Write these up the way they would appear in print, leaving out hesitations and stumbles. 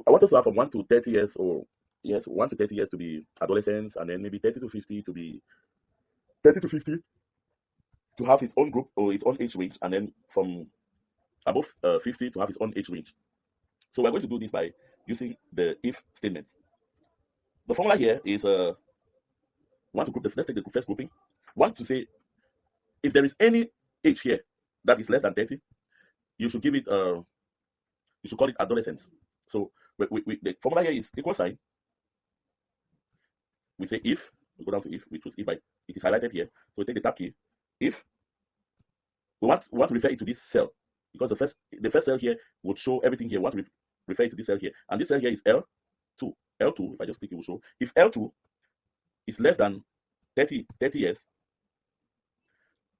I want us to have from 1 to 30 years, or yes, 1 to 30 years to be adolescents, and then maybe 30 to 50 to be 30 to 50 to have its own group or its own age range, and then from above 50 to have its own age range. So we're going to do this by using the if statement. The formula here is want to group let's take the first grouping. Want to say if there is any age here that is less than 30, you should give it you should call it adolescence. So the formula here is equal sign. We say if, we go down to if, we choose if it is highlighted here. So we take the tab key. If we want to refer it to this cell, because the first cell here would show everything here. We want to refer it to this cell here, and this cell here is L2. L2, if I just click, it will show. If L2 is less than 30 years,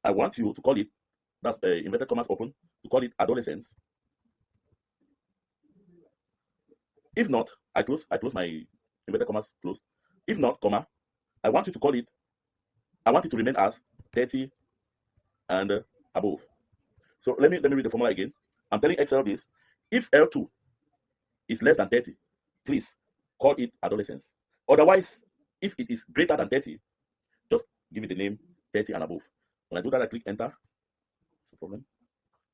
I want you to call it, that's inverted commas open, to call it adolescence. If not, I close my inverted commas closed. If not, comma, I want you to call it, I want it to remain as 30 and above. So let me read the formula again. I'm telling Excel this. If L2 is less than 30, please call it adolescence. Otherwise, if it is greater than 30, just give it the name 30 and above. When I do that, I click enter. It's a problem.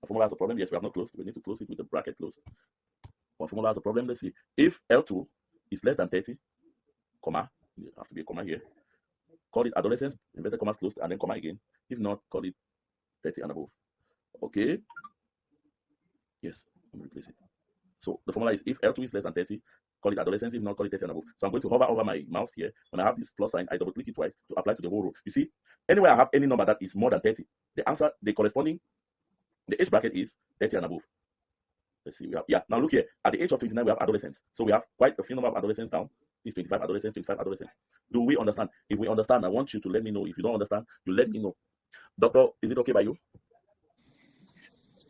My formula has a problem. Yes, we have not closed. We need to close it with the bracket closed. My formula has a problem. Let's see. If L2 is less than 30, comma, there have to be a comma here. Call it adolescence, inverted commas closed, and then comma again. If not, call it 30 and above. Okay. Yes, let me replace it. So the formula is if L2 is less than 30, call it adolescence. If not, call it 30 and above. So I'm going to hover over my mouse here. When I have this plus sign, I double click it twice to apply to the whole row. You see, anywhere I have any number that is more than 30, the answer, the corresponding, the age bracket is 30 and above. Let's see, we have, yeah, now look here. At the age of 29, we have adolescents. So we have quite a few number of adolescents now. It's 25 adolescents, 25 adolescents. Do we understand? If we understand, I want you to let me know. If you don't understand, you let me know. Doctor, is it okay by you?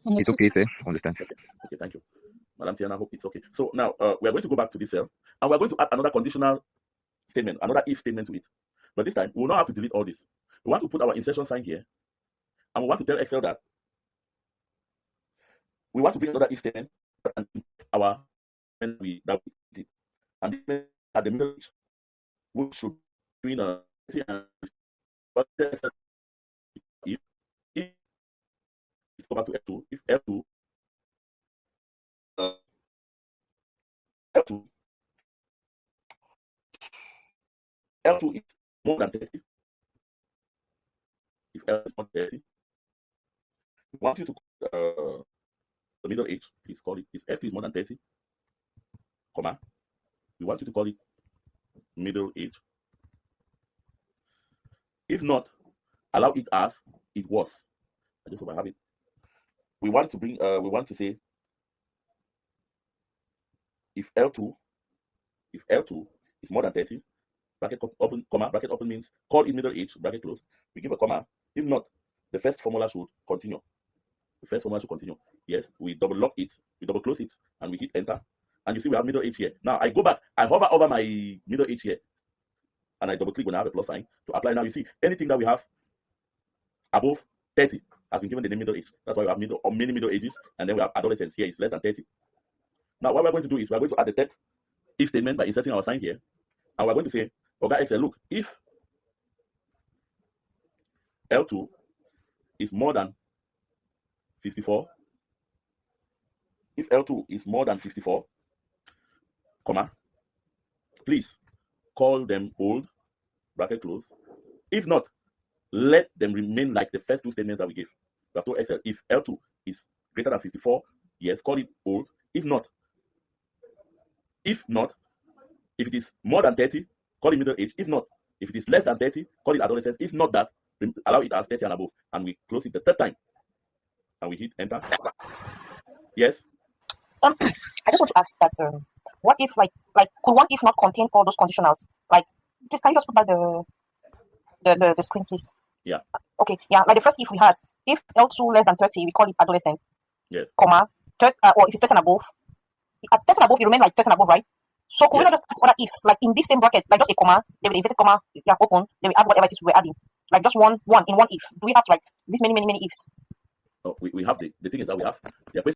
It's okay, sir. Understand. Okay, thank you. Madam Tiana, I hope it's okay. So now we're going to go back to this cell, and we're going to add another conditional statement, another if statement to it. But this time, we will not have to delete all this. We want to put our insertion sign here, and we want to tell Excel that we want to bring another if statement and our that we did. And at the middle, we should between if go back to F2, if F2 L2 is more than 30. If L is more than 30, we want you to the middle age, please call it. If F2 is more than 30, comma, we want you to call it middle age. If not, allow it as it was. I just hope I have it. We want to bring we want to say if L2 is more than 30, bracket open, comma, bracket open means call it middle age, bracket close. We give a comma. If not, the first formula should continue. The first formula should continue. Yes, we double lock it, we double close it, and we hit enter. And you see we have middle age here. Now I go back, I hover over my middle age here, and I double click when I have a plus sign to apply. Now you see anything that we have above 30 has been given the name middle age. That's why we have middle or many middle ages, and then we have adolescents here. It's less than 30. Now what we're going to do is we're going to add the third if statement by inserting our sign here, and we're going to say, okay, Excel, look, if L2 is more than 54, if L2 is more than 54, comma, please call them old, bracket close. If not, let them remain like the first two statements that we gave. We have told Excel, if L2 is greater than 54, yes, call it old. If not, if it is more than 30, call it middle age. If not, if it is less than 30, call it adolescence. If not that, allow it as 30 and above. And we close it the third time. And we hit enter. Yes? I just want to ask that what if like could one if not contain all those conditionals? Like this, can you just put back the screen, please? Yeah. Okay, yeah, like the first if we had, if L2 less than 30, we call it adolescent. Yes. Comma, or if it's 30 and above, at 30 and above, it remain like 30 and above, right? So could we not just add other ifs, like in this same bracket, like just a comma, then with inverted comma, yeah, open, then we add whatever it is we're adding. Like just one in one if. Do we have to like this many ifs? Oh, we have the thing is that we have the equation